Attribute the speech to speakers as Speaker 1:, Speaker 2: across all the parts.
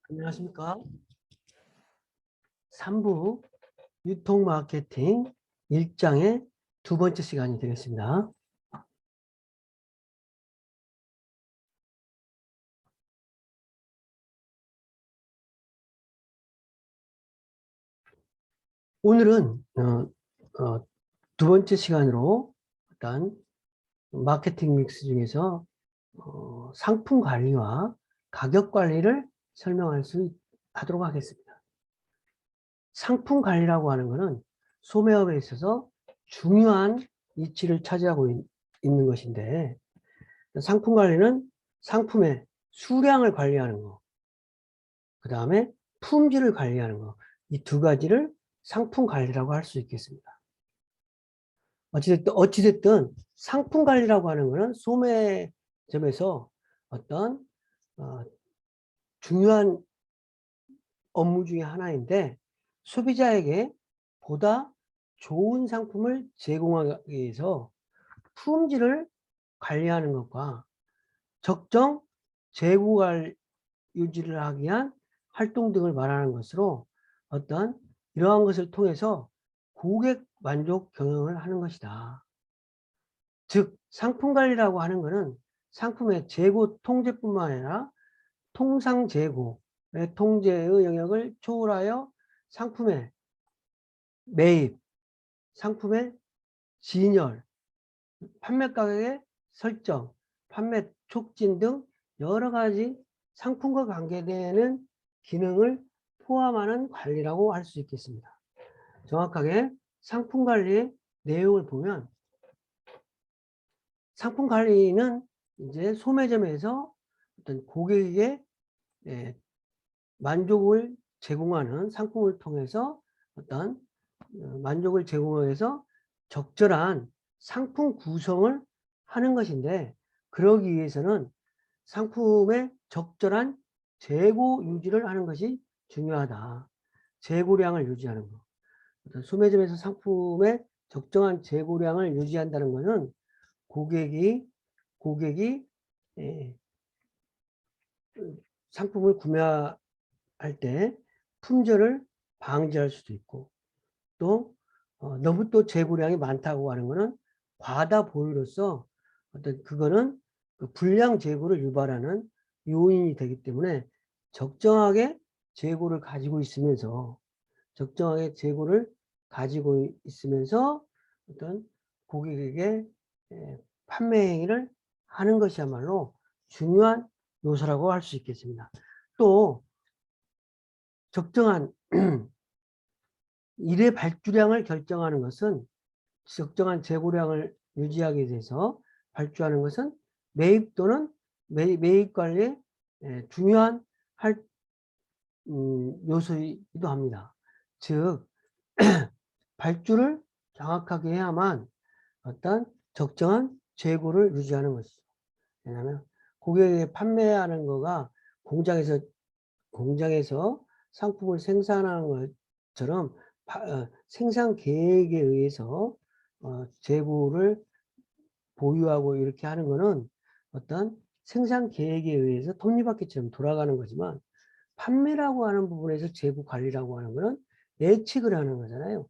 Speaker 1: 안녕하십니까. 3부 유통 마케팅 1장의 두 번째 시간이 되겠습니다. 오늘은 두 번째 시간으로 일단 마케팅 믹스 중에서 상품 관리와 가격 관리를 설명할 수 하도록 하겠습니다. 상품 관리라고 하는 것은 소매업에 있어서 중요한 위치를 차지하고 있는 것인데, 상품 관리는 상품의 수량을 관리하는 거, 그 다음에 품질을 관리하는 거, 이 두 가지를 상품 관리라고 할 수 있겠습니다. 어찌됐든 상품 관리라고 하는 것은 소매점에서 어떤 중요한 업무 중에 하나인데, 소비자에게 보다 좋은 상품을 제공하기 위해서 품질을 관리하는 것과 적정 재고 유지를 하기 위한 활동 등을 말하는 것으로 어떤 이러한 것을 통해서 고객 만족 경영을 하는 것이다. 즉 상품 관리라고 하는 것은 상품의 재고 통제뿐만 아니라 통상 재고의 통제의 영역을 초월하여 상품의 매입, 상품의 진열, 판매 가격의 설정, 판매 촉진 등 여러 가지 상품과 관계되는 기능을 포함하는 관리라고 할 수 있겠습니다. 정확하게 상품 관리의 내용을 보면, 상품 관리는 이제 소매점에서 어떤 고객에게 만족을 제공하는 상품을 통해서 어떤 만족을 제공해서 적절한 상품 구성을 하는 것인데, 그러기 위해서는 상품의 적절한 재고 유지를 하는 것이 중요하다. 재고량을 유지하는 것. 소매점에서 상품의 적정한 재고량을 유지한다는 것은 고객이 상품을 구매할 때 품절을 방지할 수도 있고, 또 너무 또 재고량이 많다고 하는 것은 과다 보유로서 어떤 그거는 그 불량 재고를 유발하는 요인이 되기 때문에 적정하게 재고를 가지고 있으면서 어떤 고객에게 판매 행위를 하는 것이야말로 중요한 요소라고 할 수 있겠습니다. 또 적정한 일의 발주량을 결정하는 것은, 적정한 재고량을 유지하기 위해서 발주하는 것은 매입 또는 매입 관리의 중요한 요소이기도 합니다. 즉 발주를 정확하게 해야만 어떤 적정한 재고를 유지하는 것이죠. 왜냐하면 고객에게 판매하는 거가 공장에서 상품을 생산하는 것처럼 생산 계획에 의해서 재고를 보유하고 이렇게 하는 거는 어떤 생산 계획에 의해서 톱니바퀴처럼 돌아가는 거지만, 판매라고 하는 부분에서 재고 관리라고 하는 거는 예측을 하는 거잖아요.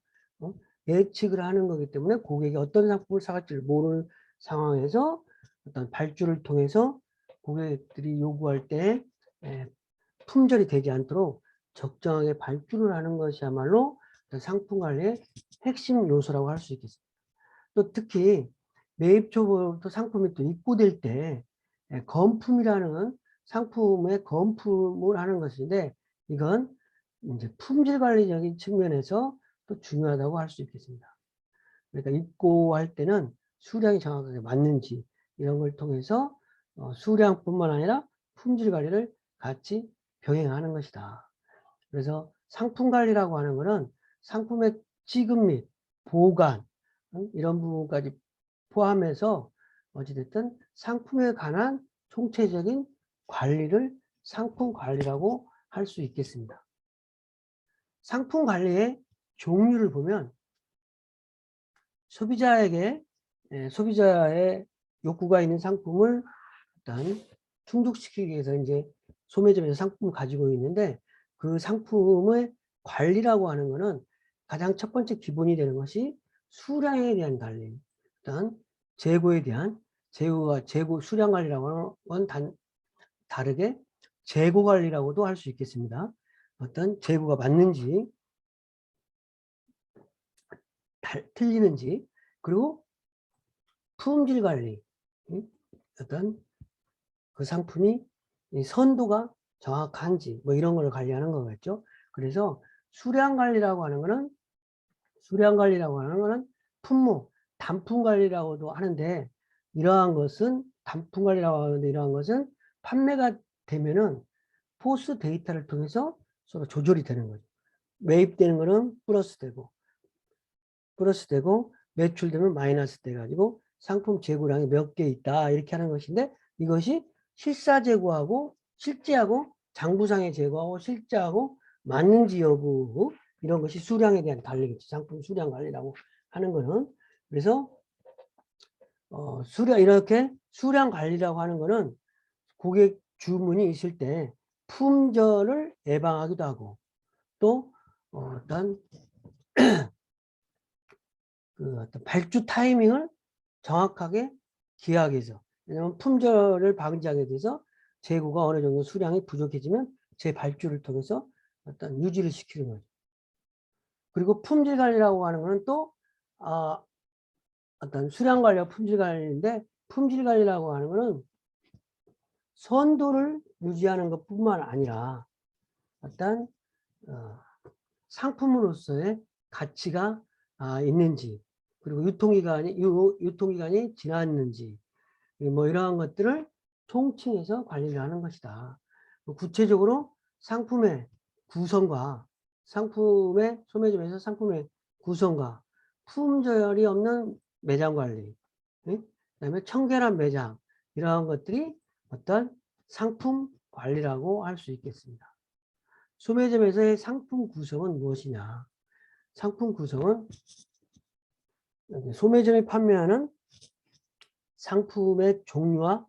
Speaker 1: 예측을 하는 거기 때문에 고객이 어떤 상품을 사갈지를 모르는 상황에서 어떤 발주를 통해서 고객들이 요구할 때 품절이 되지 않도록 적정하게 발주를 하는 것이야말로 상품 관리의 핵심 요소라고 할 수 있겠습니다. 또 특히 매입 초부터 상품이 또 입고될 때 건품이라는 상품의 건품을 하는 것인데, 이건 이제 품질 관리적인 측면에서 또 중요하다고 할 수 있겠습니다. 그러니까 입고할 때는 수량이 정확하게 맞는지 이런 걸 통해서 수량뿐만 아니라 품질 관리를 같이 병행하는 것이다. 그래서 상품 관리라고 하는 것은 상품의 지급 및 보관 이런 부분까지 포함해서 어찌됐든 상품에 관한 총체적인 관리를 상품 관리라고 할 수 있겠습니다. 상품 관리의 종류를 보면, 소비자의 욕구가 있는 상품을 일단 충족시키기 위해서 이제 소매점에서 상품을 가지고 있는데 그 상품의 관리라고 하는 거는 가장 첫 번째 기본이 되는 것이 수량에 대한 관리. 일단 재고에 대한 재고 수량 관리라고 하는 건 다르게 재고 관리라고도 할 수 있겠습니다. 어떤 재고가 맞는지 틀리는지, 그리고 품질 관리, 어떤 그 상품이 선도가 정확한지 뭐 이런 걸 관리하는 거겠죠. 그래서 수량 관리라고 하는 거는 품목, 단품 관리라고도 하는데, 이러한 것은 단품 관리라고 하는데, 이러한 것은 판매가 되면은 포스 데이터를 통해서 서로 조절이 되는 거죠. 매입되는 거는 플러스 되고 매출되면 마이너스 돼 가지고 상품 재고량이 몇 개 있다 이렇게 하는 것인데, 이것이 실사 재고하고 실제하고 장부상의 재고하고 실제하고 맞는지 여부, 이런 것이 수량에 대한 관리겠죠. 상품 수량 관리라고 하는 거는. 그래서 이렇게 수량 관리라고 하는 거는 고객 주문이 있을 때 품절을 예방하기도 하고, 또 어떤 그 어떤 발주 타이밍을 정확하게 기하기 위해서. 왜냐하면 품절을 방지하게 돼서 재고가 어느 정도 수량이 부족해지면 재발주를 통해서 어떤 유지를 시키는 거죠. 그리고 품질 관리라고 하는 것은 또 어떤 수량 관리와 품질 관리인데, 품질 관리라고 하는 것은 선도를 유지하는 것뿐만 아니라 어떤 상품으로서의 가치가 있는지, 그리고 유통기간이 지났는지, 뭐 이러한 것들을 총칭해서 관리를 하는 것이다. 구체적으로 상품의 구성과 소매점에서 상품의 구성과 품절이 없는 매장 관리, 그다음에 청결한 매장, 이러한 것들이 어떤 상품 관리라고 할 수 있겠습니다. 소매점에서의 상품 구성은 무엇이냐? 상품 구성은 소매점이 판매하는 상품의 종류와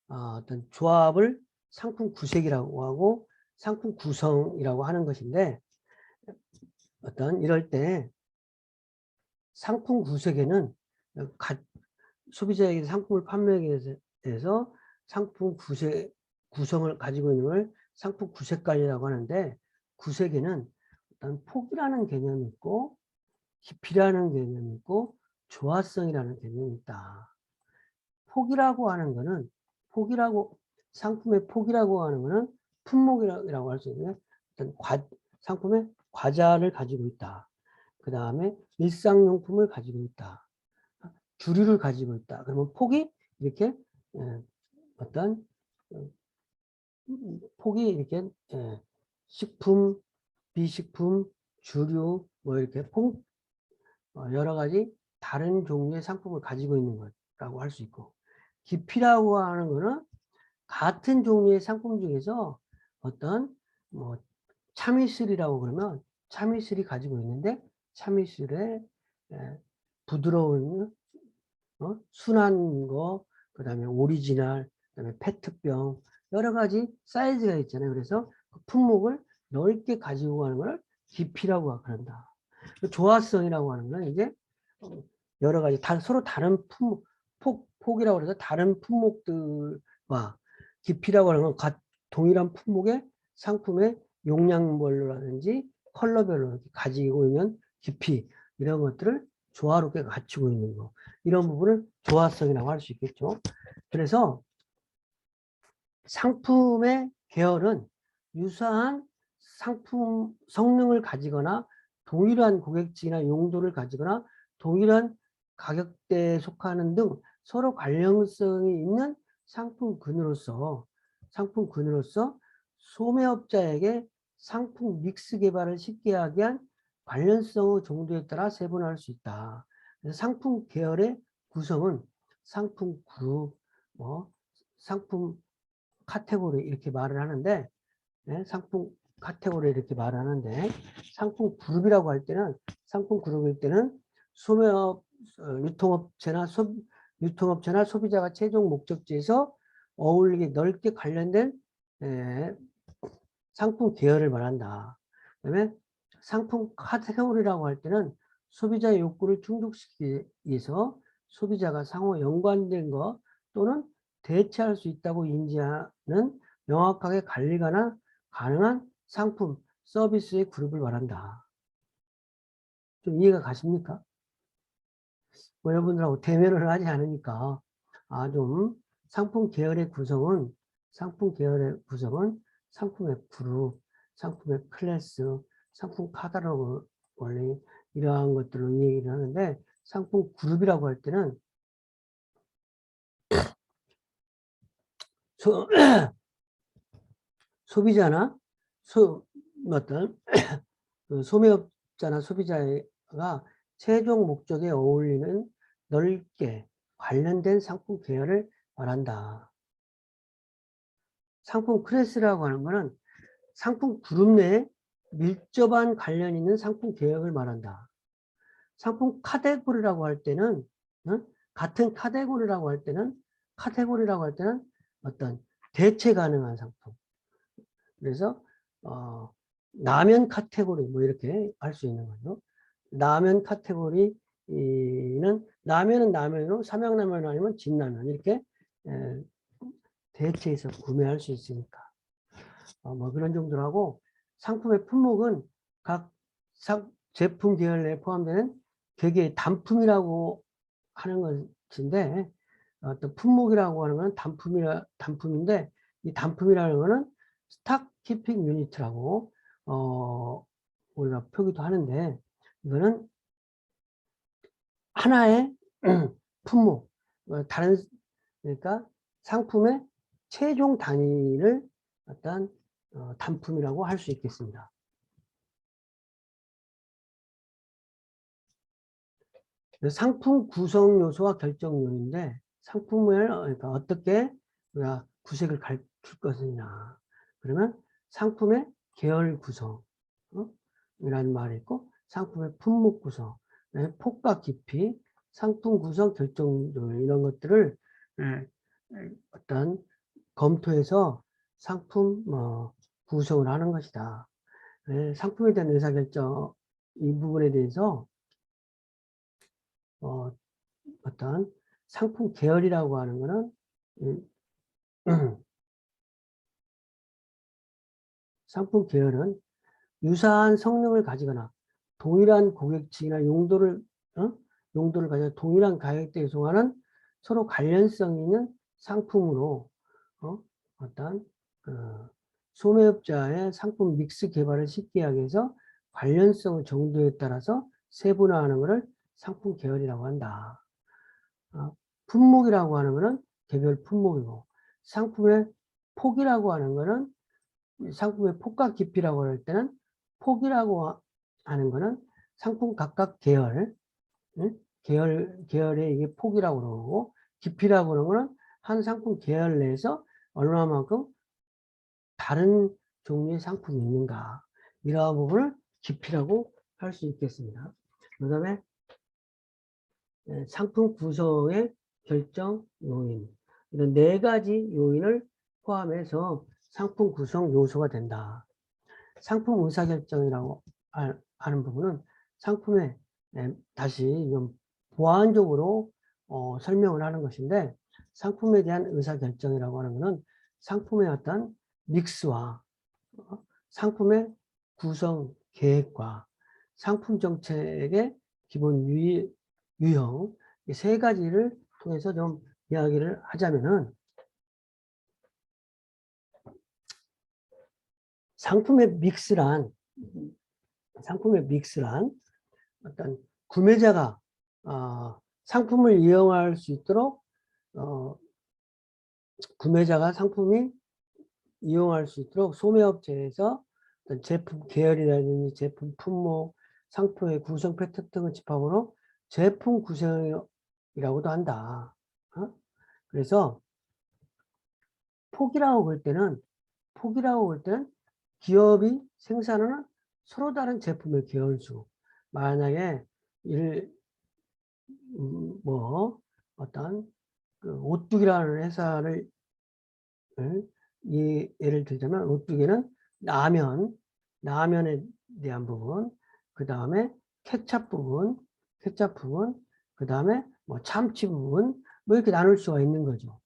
Speaker 1: 어떤 조합을 상품 구색이라고 하고 상품 구성이라고 하는 것인데, 이럴 때 상품 구색에는 소비자에게 상품을 판매하기 위해서 상품 구성을 가지고 있는 걸 상품 구색관리라고 하는데, 구색에는 어떤 폭이라는 개념이 있고 깊이라는 개념이 있고 조화성이라는 개념이 있다. 상품의 폭이라고 하는 거는 품목이라고 할 수 있는 어떤 상품의 과자를 가지고 있다. 그 다음에 일상용품을 가지고 있다. 주류를 가지고 있다. 그러면 폭이 이렇게 어떤 폭이 이렇게 식품, 비식품, 주류 뭐 이렇게 여러 가지 다른 종류의 상품을 가지고 있는 거라고 할 수 있고, 깊이라고 하는 거는 같은 종류의 상품 중에서 어떤 뭐 참이슬이라고 그러면 참이슬이 가지고 있는데, 참이슬의 부드러운 순한 거, 그다음에 오리지널, 그다음에 페트병, 여러 가지 사이즈가 있잖아요. 그래서 그 품목을 넓게 가지고 가는 걸 깊이라고 한다. 조화성이라고 하는 건 이제 여러 가지 서로 다른 폭이라고 해서 다른 품목들과, 깊이라고 하는 건 동일한 품목의 상품의 용량별로라든지 컬러별로 이렇게 가지고 있는 깊이, 이런 것들을 조화롭게 갖추고 있는 거, 이런 부분을 조화성이라고 할 수 있겠죠. 그래서 상품의 계열은 유사한 상품 성능을 가지거나 동일한 고객층이나 용도를 가지거나 동일한 가격대에 속하는 등 서로 관련성이 있는 상품군으로서 소매업자에게 상품 믹스 개발을 쉽게 하기 위한 관련성의 정도에 따라 세분화할 수 있다. 그래서 상품 계열의 구성은 상품 그룹, 상품 카테고리 이렇게 말을 하는데, 상품 카테고리 이렇게 말하는데, 상품 그룹이라고 할 때는, 상품 그룹일 때는 소매업, 유통업체나 소비자가 최종 목적지에서 어울리게 넓게 관련된 상품 계열을 말한다. 그다음에 상품 카테고리라고 할 때는 소비자의 욕구를 충족시키기 위해서 소비자가 상호 연관된 것 또는 대체할 수 있다고 인지하는 명확하게 관리가 가능한 상품, 서비스의 그룹을 말한다. 좀 이해가 가십니까? 뭐 여러분들하고 대면을 하지 않으니까 좀 상품 계열의 구성은 상품의 그룹, 상품의 클래스, 상품 카탈로그 원래 이러한 것들로 얘기를 하는데 상품 그룹이라고 할 때는 소비자나 어떤 그 소매업자나 소비자가 최종 목적에 어울리는 넓게 관련된 상품 계열을 말한다. 상품 클래스라고 하는 것은 상품 그룹 내에 밀접한 관련 있는 상품 계열을 말한다. 상품 카테고리라고 할 때는 같은 카테고리라고 할 때는 어떤 대체 가능한 상품. 그래서 라면 카테고리 뭐 이렇게 할 수 있는 거죠. 라면 카테고리는 라면은 라면으로 삼양라면 아니면 진라면 이렇게 대체해서 구매할 수 있으니까 뭐 그런 정도로 하고 상품의 품목은 각 제품 계열 내에 포함되는 개개의 단품이라고 하는 것인데 어떤 품목이라고 하는 건 단품인데 이 단품이라는 거는 스탁 키핑 유니트라고 우리가 표기도 하는데 이거는 하나의 품목 다른 그러니까 상품의 최종 단위를 어떤 단품이라고 할 수 있겠습니다. 상품 구성 요소와 결정 요인인데 상품을 그러니까 어떻게 우리가 구색을 가르칠 것이냐 그러면 상품의 계열 구성 이라는 말이 있고 상품의 품목 구성 폭과 깊이 상품 구성 결정 요인 이런 것들을 어떤 검토해서 상품 구성을 하는 것이다. 상품에 대한 의사결정 이 부분에 대해서 어떤 상품 계열이라고 하는 것은 상품 계열은 유사한 성능을 가지거나 동일한 고객층이나 용도를 가지고 동일한 가격대에 소화하는 서로 관련성 있는 상품으로 어떤 소매업자의 상품 믹스 개발을 쉽게 하기 위해서 관련성 정도에 따라서 세분화하는 것을 상품 계열이라고 한다. 품목이라고 하는 것은 개별 품목이고 상품의 폭이라고 하는 것은 상품의 폭과 깊이라고 할 때는 폭이라고 하는 것은 상품 각각 계열의 이게 폭이라고 그러고 깊이라고 하는 것은 한 상품 계열 내에서 얼마만큼 다른 종류의 상품이 있는가 이러한 부분을 깊이라고 할 수 있겠습니다. 그 다음에 상품 구성의 결정 요인 이런 4가지 요인을 포함해서 상품 구성 요소가 된다. 상품 의사결정이라고 하는 부분은 상품에 다시 좀 보완적으로 설명을 하는 것인데 상품에 대한 의사결정이라고 하는 것은 상품의 어떤 믹스와 상품의 구성 계획과 상품 정책의 기본 유형 이 3가지를 통해서 좀 이야기를 하자면은 상품의 믹스란 어떤 구매자가 상품을 이용할 수 있도록 소매업체에서 어떤 제품 계열이라든지 제품 품목, 상품의 구성 패턴 등을 집합으로 제품 구성이라고도 한다. 그래서 폭이라고 볼 때는 기업이 생산하는 서로 다른 제품의 계열수. 만약에 어떤 그 오뚜기라는 회사를 예를 들자면 오뚜기는 라면에 대한 부분, 그 다음에 케찹 부분, 그 다음에 뭐 참치 부분, 뭐 이렇게 나눌 수가 있는 거죠.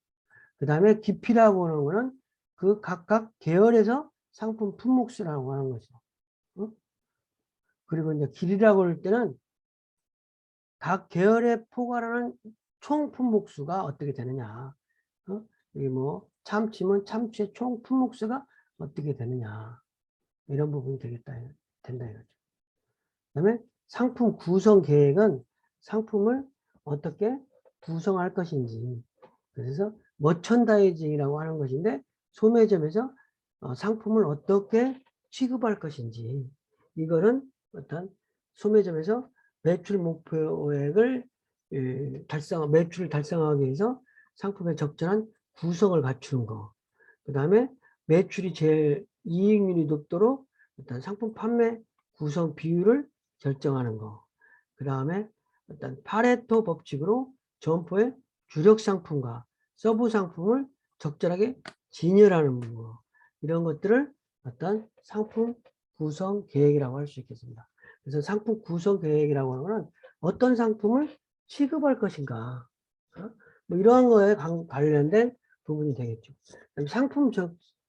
Speaker 1: 그 다음에 깊이라고 하는 거는 그 각각 계열에서 상품 품목수라고 하는 거죠. 어? 그리고 이제 길이라고 할 때는 각 계열에 포괄하는 총 품목수가 어떻게 되느냐. 여기 뭐 참치면 참치의 총 품목수가 어떻게 되느냐. 이런 부분이 된다 이거죠. 그다음에 상품 구성 계획은 상품을 어떻게 구성할 것인지. 그래서 머천다이징이라고 하는 것인데 소매점에서 상품을 어떻게 취급할 것인지. 이거는 어떤 소매점에서 매출 목표액을 매출을 달성하기 위해서 상품의 적절한 구성을 갖추는 거. 그 다음에 매출이 제일 이익률이 높도록 일단 상품 판매 구성 비율을 결정하는 거. 그 다음에 일단 파레토 법칙으로 점포의 주력 상품과 서브 상품을 적절하게 진열하는 거. 이런 것들을 어떤 상품 구성 계획이라고 할 수 있겠습니다. 그래서 상품 구성 계획이라고 하는 것은 어떤 상품을 취급할 것인가. 뭐 이러한 거에 관련된 부분이 되겠죠. 상품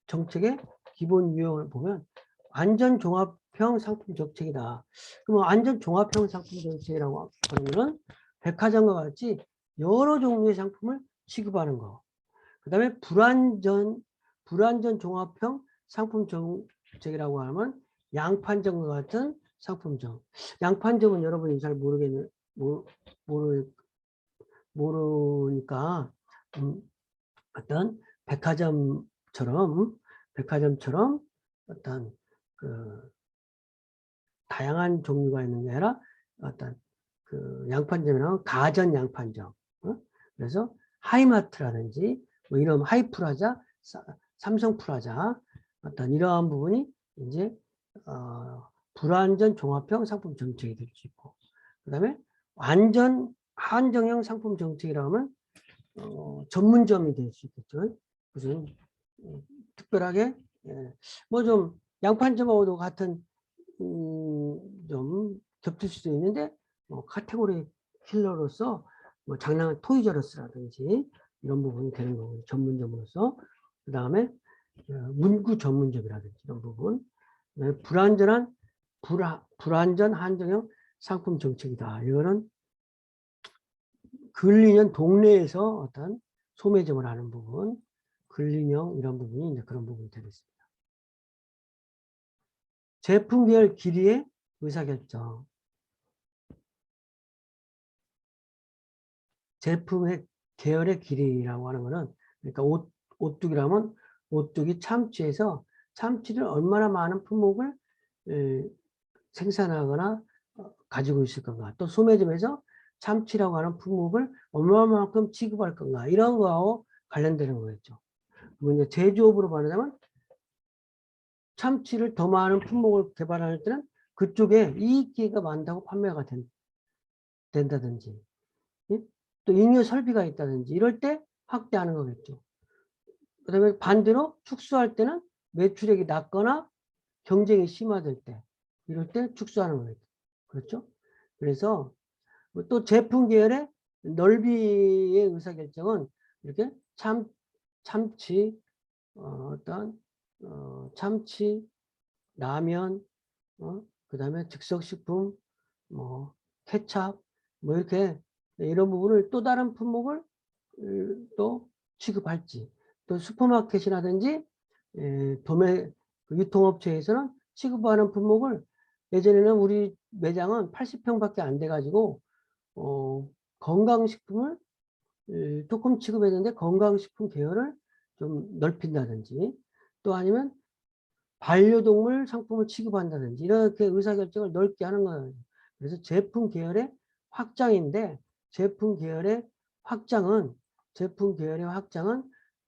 Speaker 1: 정책의 기본 유형을 보면 안전종합형 상품 정책이다. 그럼 안전종합형 상품 정책이라고 하는 것은 백화점과 같이 여러 종류의 상품을 취급하는 거. 그 다음에 불안전 종합형 상품 정책이라고 하면 양판점과 같은 상품점. 양판점은 여러분이 잘 모르니까 어떤 백화점처럼 어떤 그 다양한 종류가 있는 게 아니라 어떤 그 양판점이라면 가전 양판점. 그래서 하이마트라든지 뭐 이런 하이프라자, 삼성프라자 어떤 이러한 부분이 이제 불안전 종합형 상품 정책이 될 수 있고, 그다음에 한정형 상품 정책이라고 하면 전문점이 될 수 있겠죠. 무슨 특별하게 뭐 좀 양판점하고도 같은 좀 겹칠 수도 있는데 카테고리 킬러로서 뭐 장난 토이저러스라든지 이런 부분이 되는 거고 전문점으로서. 그 다음에 문구 전문점이라든지 이런 부분. 불안전 한정형 상품 정책이다. 이거는 근린형 동네에서 어떤 소매점을 하는 부분, 근린형 이런 부분이 이제 그런 부분이 되겠습니다. 제품 계열 길이의 의사결정. 제품의 계열의 길이라고 하는 거는, 그러니까 오뚜기라면 오뚜기 참치에서 참치를 얼마나 많은 품목을 생산하거나 가지고 있을 건가. 또 소매점에서 참치라고 하는 품목을 얼마만큼 취급할 건가. 이런 거하고 관련되는 거겠죠. 그리고 이제 제조업으로 말하자면 참치를 더 많은 품목을 개발할 때는 그쪽에 이익기회가 많다고 판매가 된다든지, 또 잉여 설비가 있다든지 이럴 때 확대하는 거겠죠. 그 다음에 반대로 축소할 때는 매출액이 낮거나 경쟁이 심화될 때, 이럴 때 축소하는 거겠죠. 그렇죠? 그래서 또 제품 계열의 넓이의 의사결정은 이렇게 참치, 참치, 라면, 그 다음에 즉석식품, 뭐 케찹, 뭐 이렇게 이런 부분을 또 다른 품목을 또 취급할지, 또 슈퍼마켓이라든지 도매 유통업체에서는 취급하는 품목을, 예전에는 우리 매장은 80평밖에 안 돼 가지고 건강식품을 조금 취급했는데 건강식품 계열을 좀 넓힌다든지, 또 아니면 반려동물 상품을 취급한다든지 이렇게 의사결정을 넓게 하는 거예요. 그래서 제품 계열의 확장인데, 제품 계열의 확장은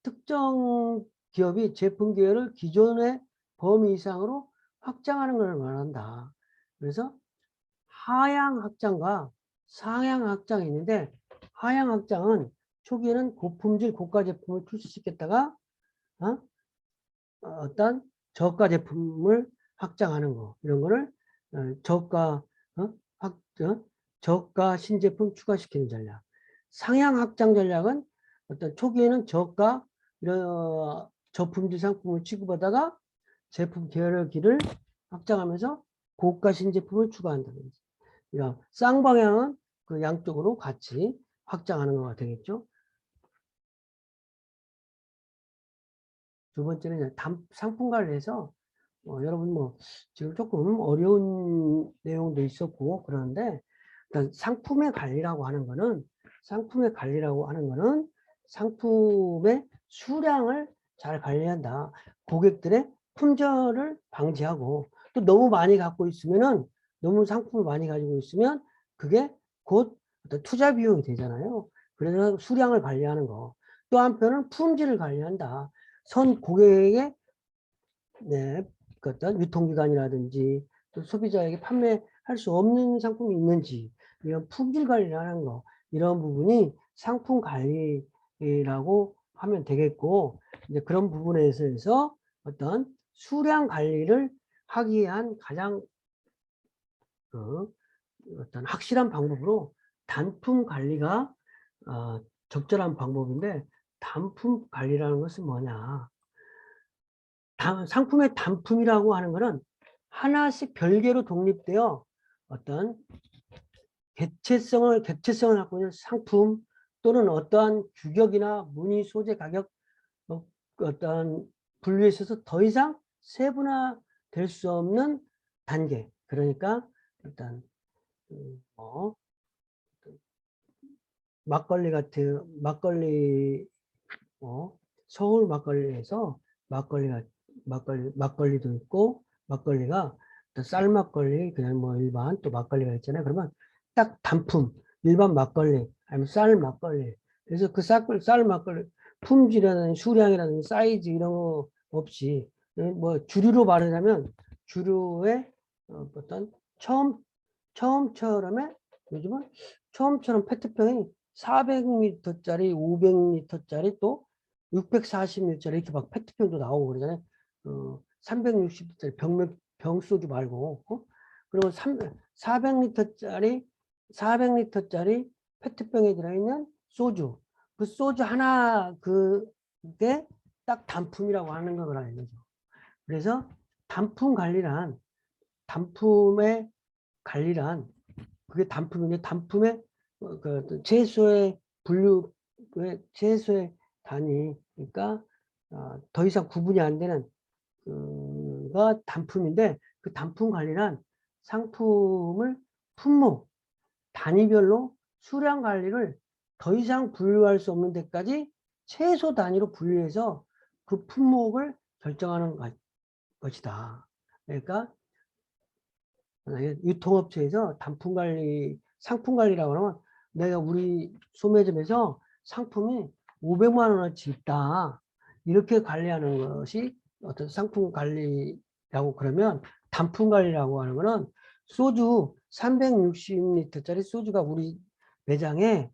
Speaker 1: 특정 기업이 제품 계열을 기존의 범위 이상으로 확장하는 걸 말한다. 그래서 하향 확장과 상향 확장이 있는데, 하향 확장은 초기에는 고품질 고가 제품을 출시시켰다가 어떤 저가 제품을 확장하는 거 이런 거를 저가 저가 신제품 추가시키는 전략. 상향 확장 전략은 어떤 초기에는 저가 이런 저품질 상품을 취급하다가 제품 계열기를 확장하면서 고가 신제품을 추가한다든지 이런 쌍방향은 그 양쪽으로 같이 확장하는 거가 되겠죠. 두 번째는 이제 상품 관리에서 여러분 뭐 지금 조금 어려운 내용도 있었고 그러는데 일단 상품의 관리라고 하는 거는 상품의 수량을 잘 관리한다. 고객들의 품절을 방지하고 또 너무 많이 갖고 있으면은 너무 상품을 많이 가지고 있으면 그게 곧 어떤 투자 비용이 되잖아요. 그래서 수량을 관리하는 거. 또 한편은 품질을 관리한다. 고객에게 네, 그 어떤 유통기간이라든지 또 소비자에게 판매할 수 없는 상품이 있는지 이런 품질 관리를 하는 거 이런 부분이 상품 관리라고 하면 되겠고 이제 그런 부분에 있어서 어떤 수량 관리를 하기 위한 가장 그 어떤 확실한 방법으로 단품 관리가 적절한 방법인데 단품 관리라는 것은 뭐냐? 상품의 단품이라고 하는 것은 하나씩 별개로 독립되어 어떤 객체성을 갖고 있는 상품 또는 어떠한 규격이나 무늬, 소재, 가격 어떤 분류에 있어서 더 이상 세분화될 수 없는 단계. 그러니까 일단 뭐 막걸리 서울 막걸리에서 막걸리도 있고 막걸리가 또 쌀막걸리 그냥 뭐 일반 또 막걸리가 있잖아요. 그러면 딱 단품 일반 막걸리 아니면 쌀 막걸리 그래서 그 쌀 막걸리 품질이라든지 수량이라든지 사이즈 이런 거 없이 뭐 주류로 말하자면 주류의 어떤 처음처럼의 요즘은 처음처럼 페트병이 400ml짜리 500ml짜리 또 640ml짜리 이렇게 막 페트병도 나오고 그러잖아요. 360ml짜리 병소주 말고 그리고 400ml짜리 페트병에 들어있는 소주 그 소주 하나 그게 딱 단품이라고 하는 거라 이거죠. 그래서 단품의 관리란 그게 단품인데 단품의 그 채소의 단위 그러니까 더 이상 구분이 안 되는 그가 단품인데 그 단품 관리란 상품을 품목 단위별로 수량 관리를 더 이상 분류할 수 없는 데까지 최소 단위로 분류해서 그 품목을 결정하는 것이다. 그러니까 유통업체에서 상품 관리라고 하면 내가 우리 소매점에서 상품이 500만 원어치 있다. 이렇게 관리하는 것이 어떤 상품 관리라고 그러면 단품 관리라고 하는 거는 소주 360리터짜리 소주가 우리 매장에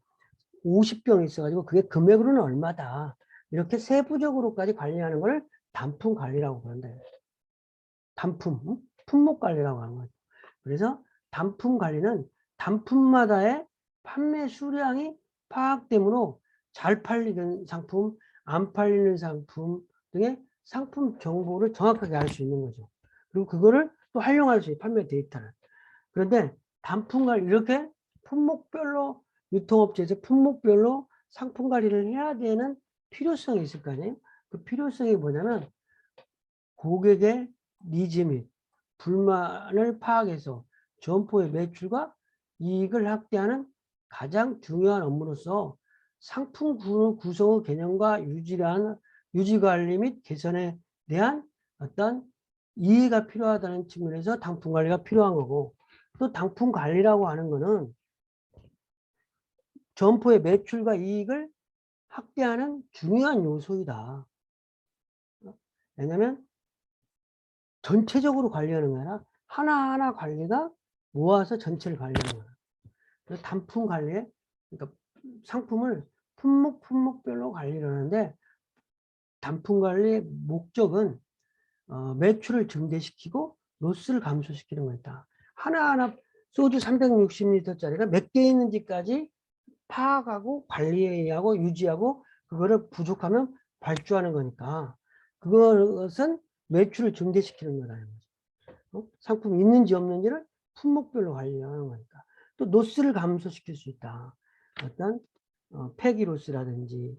Speaker 1: 50병 있어가지고 그게 금액으로는 얼마다. 이렇게 세부적으로까지 관리하는 걸 단품 관리라고 그런다. 품목 관리라고 하는 거죠. 그래서 단품 관리는 단품마다의 판매 수량이 파악되므로 잘 팔리는 상품, 안 팔리는 상품 등의 상품 정보를 정확하게 알 수 있는 거죠. 그리고 그거를 또 활용할 수 있어요. 판매 데이터를. 그런데 단품 관리 이렇게 품목별로 유통업체에서 품목별로 상품 관리를 해야 되는 필요성이 있을 거 아니에요. 그 필요성이 뭐냐면 고객의 니즈 및 불만을 파악해서 점포의 매출과 이익을 확대하는 가장 중요한 업무로서 상품 구성의 개념과 유지관리 및 개선에 대한 어떤 이해가 필요하다는 측면에서 단품 관리가 필요한 거고 또 단품 관리라고 하는 거는 점포의 매출과 이익을 확대하는 중요한 요소이다. 왜냐하면 전체적으로 관리하는 게 아니라 하나하나 관리가 모아서 전체를 관리하는 거야. 그래서 단품 관리에, 그러니까 상품을 품목별로 관리를 하는데 단품 관리의 목적은 매출을 증대시키고 로스를 감소시키는 거다. 하나하나 소주 360리터짜리가 몇 개 있는지까지 파악하고 관리하고 유지하고 그거를 부족하면 발주하는 거니까 그것은 매출을 증대시키는 거다. 상품이 있는지 없는지를 품목별로 관리하는 거니까. 또 로스를 감소시킬 수 있다. 어떤 폐기 로스라든지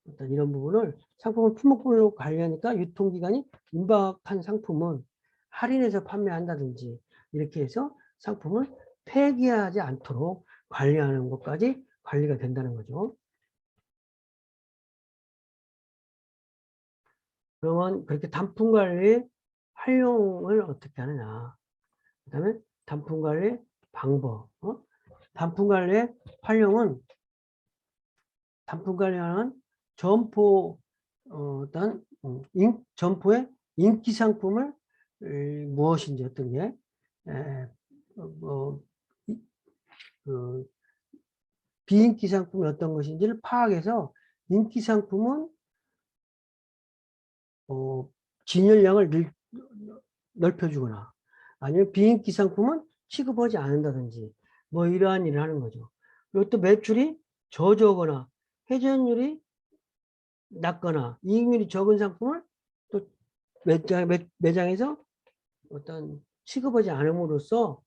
Speaker 1: 어떤 이런 부분을 상품을 품목별로 관리하니까 유통기간이 임박한 상품은 할인해서 판매한다든지 이렇게 해서 상품을 폐기하지 않도록 관리하는 것까지 관리가 된다는 거죠. 그러면 그렇게 단품 관리 활용을 어떻게 하느냐. 그 다음에 단품 관리 방법. 단품 관리의 활용은 단품 관리하는 점포 어떤 점포의 인기 상품을 무엇인지 어떤 게 뭐, 비인기 상품이 어떤 것인지를 파악해서 인기 상품은 진열량을 넓혀주거나 아니면 비인기 상품은 취급하지 않는다든지 뭐 이러한 일을 하는 거죠. 그리고 또 매출이 저조거나 회전율이 낮거나 이익률이 적은 상품을 또 매장에서 어떤 취급하지 않음으로써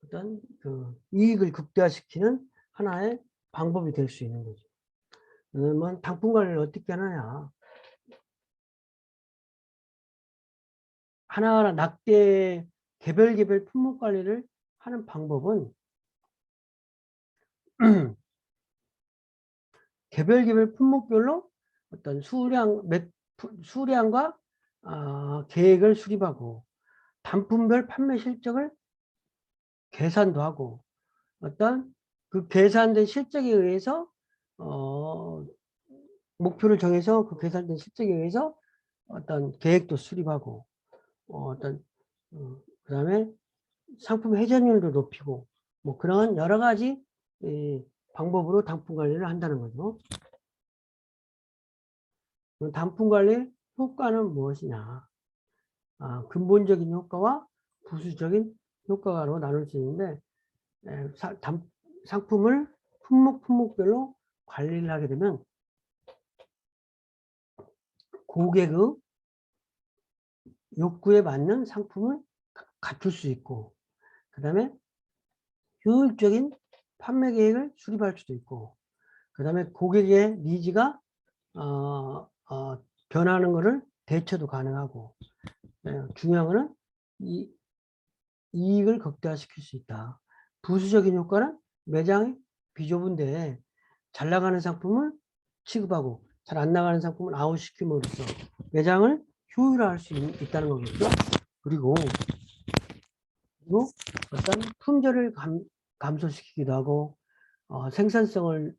Speaker 1: 어떤 그 이익을 극대화시키는 하나의 방법이 될 수 있는 거죠. 그러면 상품 관리를 어떻게 하느냐. 하나하나 낮게 개별 품목 관리를 하는 방법은 개별 품목별로 어떤 수량과 계획을 수립하고 단품별 판매 실적을 계산도 하고 어떤 그 계산된 실적에 의해서 목표를 정해서 그 계산된 실적에 의해서 어떤 계획도 수립하고 그다음에 상품 회전율도 높이고 뭐 그런 여러 가지 방법으로 단품 관리를 한다는 거죠. 단품 관리 효과는 무엇이냐? 근본적인 효과와 부수적인 효과로 나눌 수 있는데 상품을 품목별로 관리를 하게 되면 고객의 욕구에 맞는 상품을 갖출 수 있고 그 다음에 효율적인 판매 계획을 수립할 수도 있고 그 다음에 고객의 니즈가 변하는 것을 대처도 가능하고 중요한 거는 이익을 극대화시킬 수 있다. 부수적인 효과는 매장이 비좁은데 잘 나가는 상품을 취급하고 잘 안 나가는 상품을 아웃시킴으로써 매장을 효율화할 수 있다는 거겠죠. 그리고 어떤 품질을 감소시키기도 하고 생산성을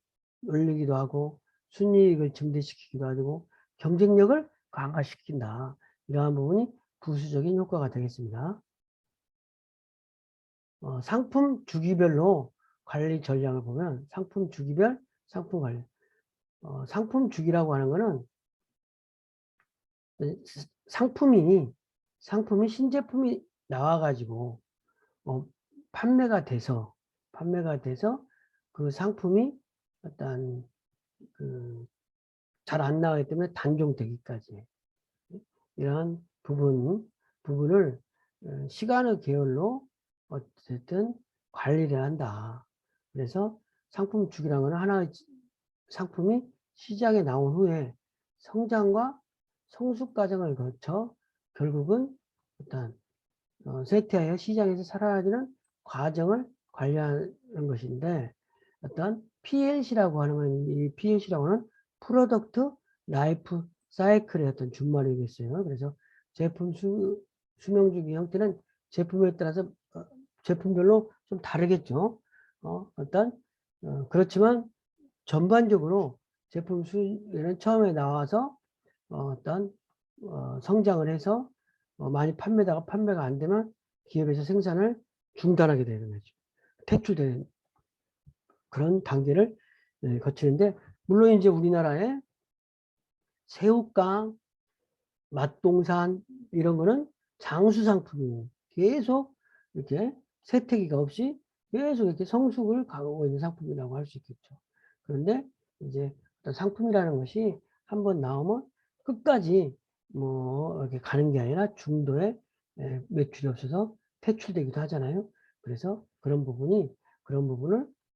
Speaker 1: 올리기도 하고 순이익을 증대시키기도 하고 경쟁력을 강화시킨다. 이러한 부분이 부수적인 효과가 되겠습니다. 상품 주기별로 관리 전략을 보면 상품 주기별 상품 관리 상품 주기라고 하는 것은 상품이 신제품이 나와가지고 판매가 돼서 그 상품이 어떤 잘 안 나가기 때문에 단종되기까지 이러한 부분을 시간의 계열로 어쨌든 관리를 한다. 그래서 상품 주기라는 건 하나의 상품이 시장에 나온 후에 성장과 성숙 과정을 거쳐 결국은 일단 쇠퇴하여 시장에서 사라지는 과정을 관리하는 것인데 어떤 PLC라고 하는 건 이 PLC라고 하는 프로덕트 라이프 사이클의 어떤 준말이겠어요. 그래서 제품 수명 주기 형태는 제품에 따라서 제품별로 좀 다르겠죠. 그렇지만 전반적으로 제품 수는 처음에 나와서 어떤 성장을 해서 많이 판매다가 판매가 안 되면 기업에서 생산을 중단하게 되는 거죠. 퇴출되는 그런 단계를 거치는데 물론 이제 우리나라에 새우깡, 맛동산 이런 거는 장수 상품이에요. 계속 이렇게 세태기가 없이 계속 이렇게 성숙을 가고 있는 상품이라고 할 수 있겠죠. 그런데 이제 어떤 상품이라는 것이 한번 나오면 끝까지 뭐 이렇게 가는 게 아니라 중도에 매출이 없어서 퇴출되기도 하잖아요. 그래서 그런 부분을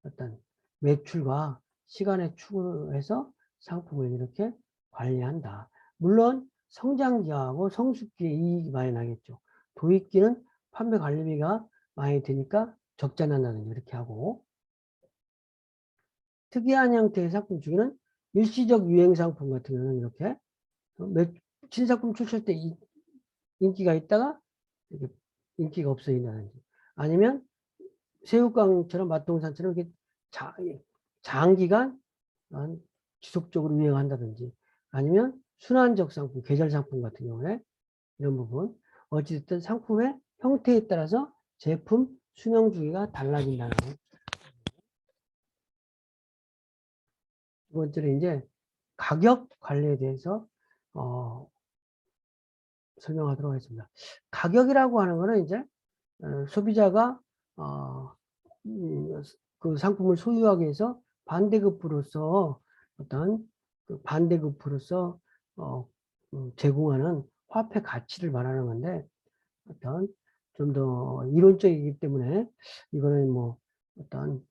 Speaker 1: 어떤 매출과 시간에 추구해서 상품을 이렇게 관리한다. 물론 성장기하고 성숙기에 이익이 많이 나겠죠. 도입기는 판매 관리비가 많이 드니까 적자 난다든지 이렇게 하고, 특이한 형태의 상품 중에는 일시적 유행 상품 같은 경우는 이렇게 신상품 출시할 때 인기가 있다가 이렇게 인기가 없어진다든지, 아니면 새우깡처럼 맛동산처럼 이렇게 장기간 지속적으로 유행한다든지, 아니면 순환적 상품, 계절 상품 같은 경우에 이런 부분, 어찌됐든 상품의 형태에 따라서 제품 수명 주기가 달라진다는 거. 두 번째로 이제 가격 관리에 대해서 설명하도록 하겠습니다. 가격이라고 하는 거는 이제 소비자가 그 상품을 소유하기 위해서 반대급부로서 어떤 그 반대급부로서 제공하는 화폐 가치를 말하는 건데, 어떤 좀 더 이론적이기 때문에 이거는 뭐 어떤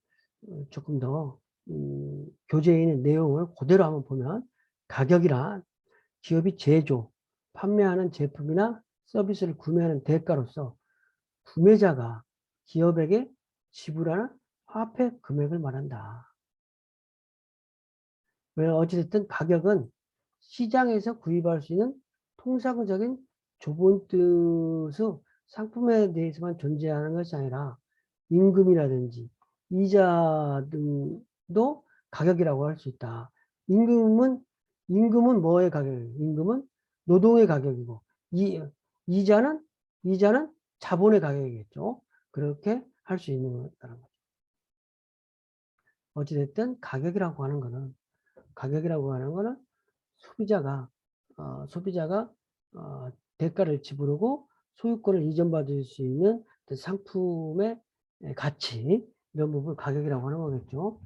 Speaker 1: 조금 더 교재에 있는 내용을 그대로 한번 보면, 가격이란 기업이 제조, 판매하는 제품이나 서비스를 구매하는 대가로서 구매자가 기업에게 지불하는 화폐 금액을 말한다. 왜 어찌됐든 가격은 시장에서 구입할 수 있는 통상적인 좁은 뜻의 상품에 대해서만 존재하는 것이 아니라 임금이라든지 이자 등도 가격이라고 할 수 있다. 임금은 뭐의 가격이에요? 임금은 노동의 가격이고, 이자는 자본의 가격이겠죠. 그렇게 할 수 있는 거다라는 거죠. 어찌됐든 가격이라고 하는 거는 소비자가 대가를 지불하고 소유권을 이전받을 수 있는 상품의 가치, 이런 부분을 가격이라고 하는 거겠죠.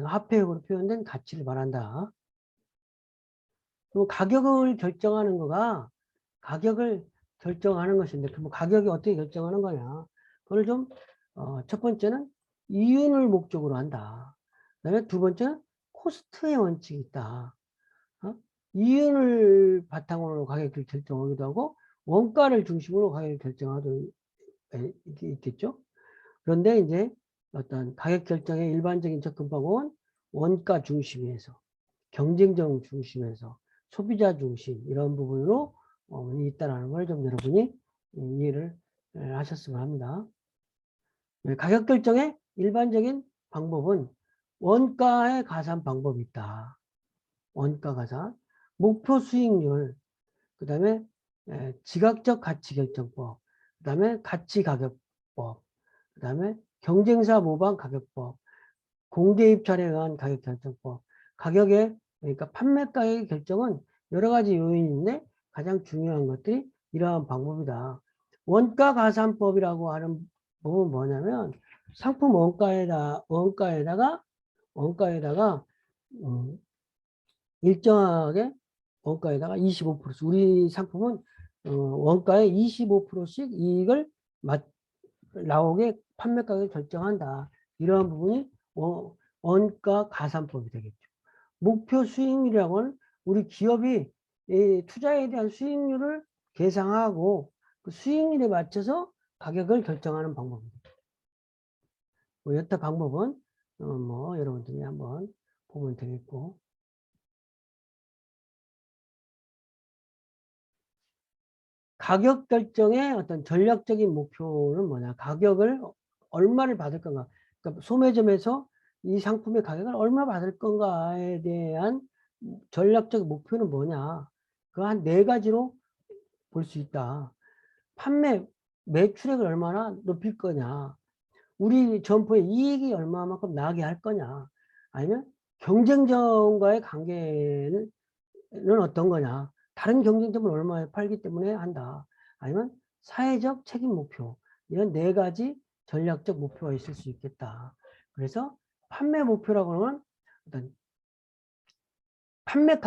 Speaker 1: 화폐형으로 표현된 가치를 말한다. 그리고 가격을 결정하는 것인데, 그럼 가격이 어떻게 결정하는 거냐? 그걸 좀, 첫 번째는 이윤을 목적으로 한다. 그다음에 두 번째는 코스트의 원칙이 있다. 이윤을 바탕으로 가격을 결정하기도 하고, 원가를 중심으로 가격을 결정하도 있겠죠. 그런데 이제 어떤 가격 결정의 일반적인 접근법은 원가 중심에서, 경쟁적 중심에서, 소비자 중심, 이런 부분으로 있다는 걸 좀 여러분이 이해를 하셨으면 합니다. 가격 결정의 일반적인 방법은 원가의 가산 방법이 있다. 원가 가산, 목표 수익률, 그 다음에 지각적 가치 결정법, 그 다음에 가치 가격법, 그 다음에 경쟁사 모방 가격법, 공개 입찰에 의한 가격 결정법. 그러니까 판매 가격 결정은 여러 가지 요인인데 가장 중요한 것들이 이러한 방법이다. 원가 가산법이라고 하는 법은 뭐냐면, 상품 원가에다가 일정하게 원가에다가 25%씩, 우리 상품은 원가의 25%씩 이익을 나오게 판매 가격을 결정한다. 이러한 부분이 원가 가산법이 되겠죠. 목표 수익률이라고는 우리 기업이 투자에 대한 수익률을 계상하고 그 수익률에 맞춰서 가격을 결정하는 방법입니다. 여타 방법은 뭐 여러분들이 한번 보면 되겠고, 가격 결정의 어떤 전략적인 목표는 뭐냐? 가격을 얼마를 받을 건가? 그러니까 소매점에서 이 상품의 가격을 얼마 받을 건가에 대한 전략적 목표는 뭐냐? 그 한 네 가지로 볼 수 있다. 매출액을 얼마나 높일 거냐? 우리 점포의 이익이 얼마만큼 나게 할 거냐? 아니면 경쟁점과의 관계는 어떤 거냐? 다른 경쟁점을 얼마에 팔기 때문에 한다. 아니면 사회적 책임 목표. 이런 네 가지 전략적 목표가 있을 수 있겠다. 그래서 판매 목표라고 하면 어떤 판매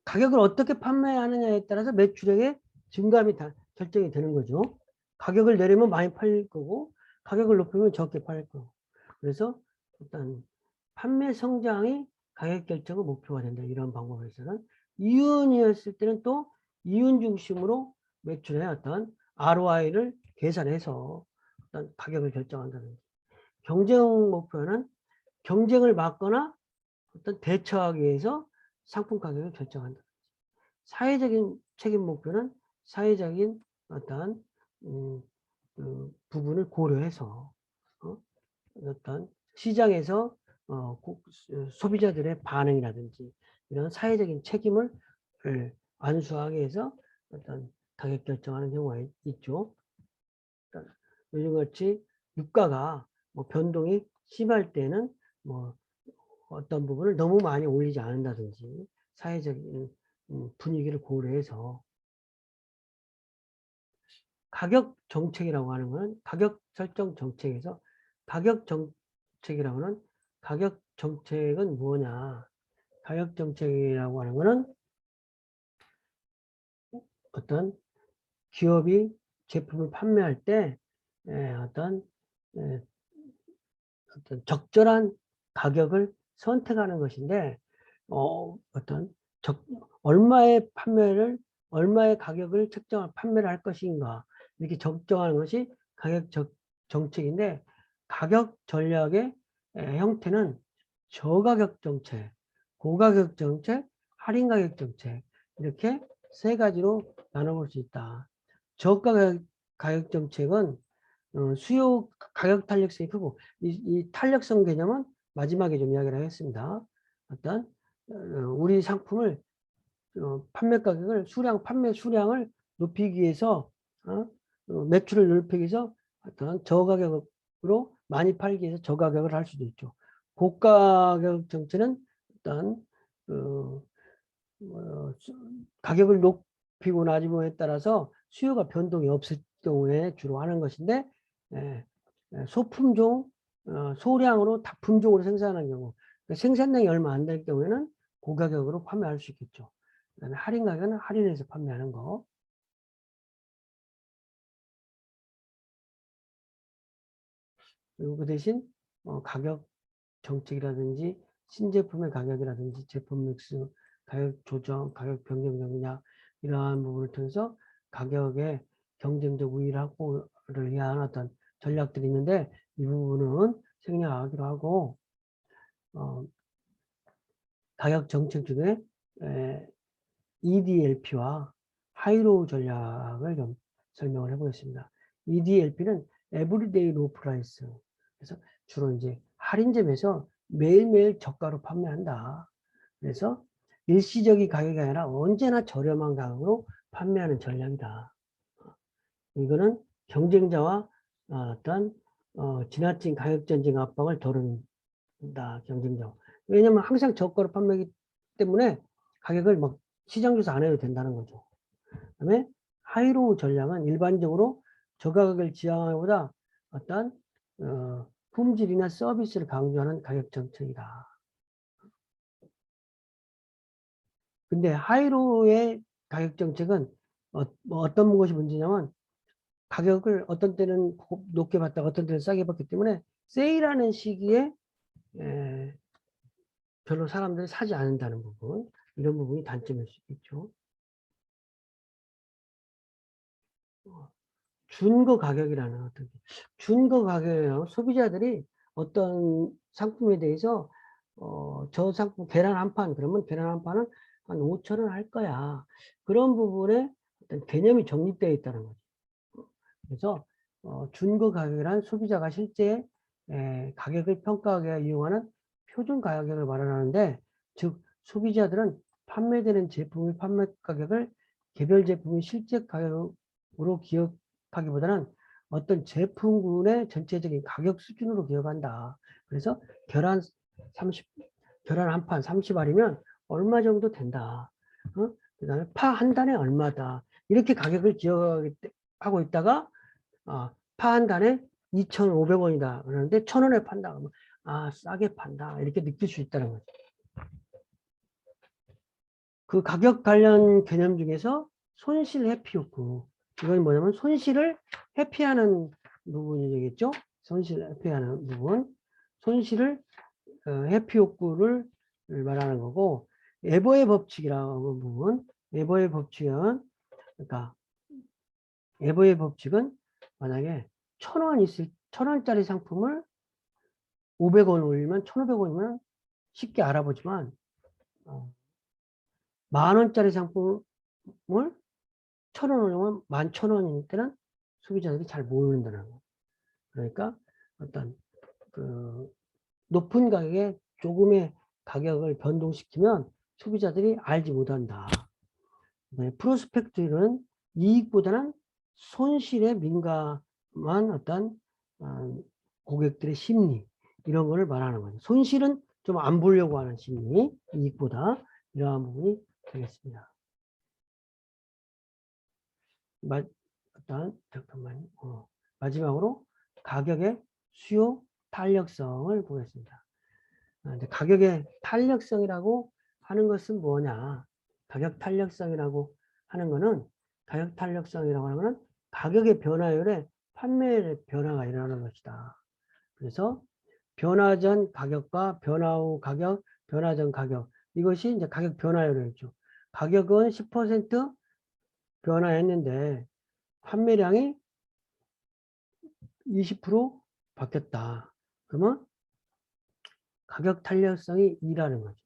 Speaker 1: 가격을 어떻게 판매하느냐에 따라서 매출액의 증감이 다 결정이 되는 거죠. 가격을 내리면 많이 팔릴 거고 가격을 높이면 적게 팔릴 거고. 그래서 일단 판매 성장이 가격 결정의 목표가 된다. 이런 방법에서는 이윤이었을 때는 또 이윤 중심으로 매출의 어떤 ROI를 계산해서 어떤 가격을 결정한다는 경쟁 목표는 경쟁을 막거나 어떤 대처하기 위해서 상품 가격을 결정한다. 사회적인 책임 목표는 사회적인 어떤 그 부분을 고려해서 어떤 시장에서 소비자들의 반응이라든지 이런 사회적인 책임을 안수하기 위해서 어떤 가격 결정하는 경우가 있죠. 요즘같이 유가가 뭐 변동이 심할 때는 뭐 어떤 부분을 너무 많이 올리지 않는다든지 사회적인 분위기를 고려해서 가격 정책이라고 하는 것은 가격 설정 정책에서 가격 정책이라고 하는 가격 정책은 뭐냐? 가격 정책이라고 하는 것은 어떤 기업이 제품을 판매할 때 어떤 적절한 가격을 선택하는 것인데 어떤 얼마의 가격을 판매를 할 것인가 이렇게 적정하는 것이 가격 정책인데 가격 전략의 형태는 저가격 정책, 고가격 정책, 할인 가격 정책 이렇게 세 가지로 나눠볼 수 있다. 저가격 정책은 수요 가격 탄력성이 크고 이 탄력성 개념은 마지막에 좀 이야기를 하겠습니다. 어떤 우리 상품을 판매 가격을 판매 수량을 높이기 위해서 매출을 넓히기 위해서 어떤 저가격으로 많이 팔기 위해서 저가격을 할 수도 있죠. 고가격 정책은 어떤 가격을 높이고 낮음에 따라서 수요가 변동이 없을 경우에 주로 하는 것인데 소품종 소량으로 다품종으로 생산하는 경우 생산량이 얼마 안 될 경우에는 고가격으로 판매할 수 있겠죠. 그다음에 할인 가격은 할인해서 판매하는 거. 그리고 그 대신 가격 정책이라든지 신제품의 가격이라든지 제품 믹스, 가격 조정, 가격 변경 전략 이러한 부분을 통해서 가격의 경쟁적 우위를 확보를 위한 어떤 전략들이 있는데 이 부분은 생략하기로 하고 가격 정책 중에 EDLP와 하이로우 전략을 좀 설명을 해보겠습니다. EDLP는 Everyday Low Price. 그래서 주로 이제 할인점에서 매일매일 저가로 판매한다. 그래서 일시적인 가격이 아니라 언제나 저렴한 가격으로 판매하는 전략이다. 이거는 경쟁자와 어떤 지나친 가격 전쟁 압박을 덜어낸다. 경쟁자. 왜냐하면 항상 저가로 판매하기 때문에 가격을 막 시장 조사 안 해도 된다는 거죠. 그다음에 하이로우 전략은 일반적으로 저가격을 지향하기보다 어떤 품질이나 서비스를 강조하는 가격 정책이다. 근데 하이로우의 가격 정책은 어떤 것이 문제냐면 가격을 어떤 때는 높게 받다가 어떤 때는 싸게 받기 때문에 세일하는 시기에 별로 사람들이 사지 않는다는 부분, 이런 부분이 단점일 수 있죠. 준거 가격이라는 어떤 준거 가격이라고 소비자들이 어떤 상품에 대해서 저 상품 계란 한 판 그러면 계란 한 판은 한 5,000원 할 거야. 그런 부분에 어떤 개념이 정립되어 있다는 거죠. 그래서 준거 가격이란 소비자가 실제 가격을 평가하기 위해 이용하는 표준 가격을 말하는데 즉 소비자들은 판매되는 제품의 판매 가격을 개별 제품의 실제 가격으로 기억하기보다는 어떤 제품군의 전체적인 가격 수준으로 기억한다. 그래서 계란 30, 계란 한 판 30알이면 얼마 정도 된다. 그다음에 파 한 단에 얼마다. 이렇게 가격을 기억하고 있다가 파 한 단에 2,500원이다. 그러는데 1,000원에 판다. 그러면 싸게 판다. 이렇게 느낄 수 있다는 거죠. 그 가격 관련 개념 중에서 손실 회피 욕구. 이건 뭐냐면 손실을 회피하는 부분이 되겠죠. 손실 회피하는 부분. 손실을 회피 욕구를 말하는 거고, 에버의 법칙이라는 부분. 에버의 법칙은, 그러니까 에버의 법칙은 만약에 1,000원짜리 상품을 500원 올리면 1,500원이면 쉽게 알아보지만 10,000원짜리 상품을 1,000원 올리면 11,000원일 때는 소비자들이 잘 모른다는 거. 그러니까 어떤 그 높은 가격에 조금의 가격을 변동시키면 소비자들이 알지 못한다. 프로스펙트는 이익보다는 손실에 민감한 어떤 고객들의 심리, 이런 거를 말하는 거죠. 손실은 좀 안 보려고 하는 심리, 이익보다. 이러한 부분이 되겠습니다. 잠깐만요. 마지막으로 가격의 수요 탄력성을 보겠습니다. 가격의 탄력성이라고 하는 것은 뭐냐? 가격 탄력성이라고 하는 것은 가격의 변화율에 판매의 변화가 일어나는 것이다. 그래서 변화 전 가격과 변화 후 가격, 변화 전 가격, 이것이 이제 가격 변화율이죠. 가격은 10% 변화했는데 판매량이 20% 바뀌었다. 그러면 가격 탄력성이 2라는 거죠.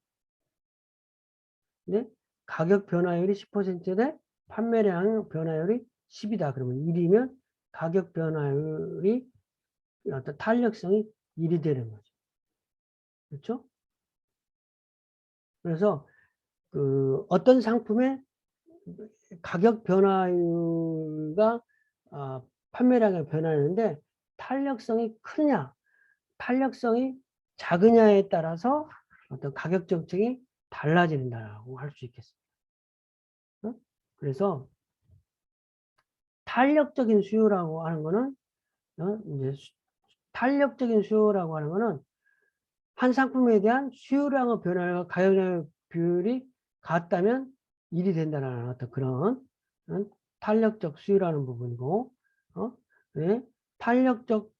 Speaker 1: 근데 가격 변화율이 10%대 판매량 변화율이 10이다. 그러면 1이면 가격 변화율이 어떤 탄력성이 1이 되는 거죠. 그렇죠? 그래서 그 어떤 상품의 가격 변화율과 판매량의 변화였는데 탄력성이 크냐, 탄력성이 작으냐에 따라서 어떤 가격 정책이 달라진다고 할 수 있겠습니다. 그래서 탄력적인 수요라고 하는 거는 이제 탄력적인 수요라고 하는 거는 한 상품에 대한 수요량의 변화와 가격의 비율이 같다면 1이 된다는 어떤 그런 탄력적 수요라는 부분이고, 네, 탄력적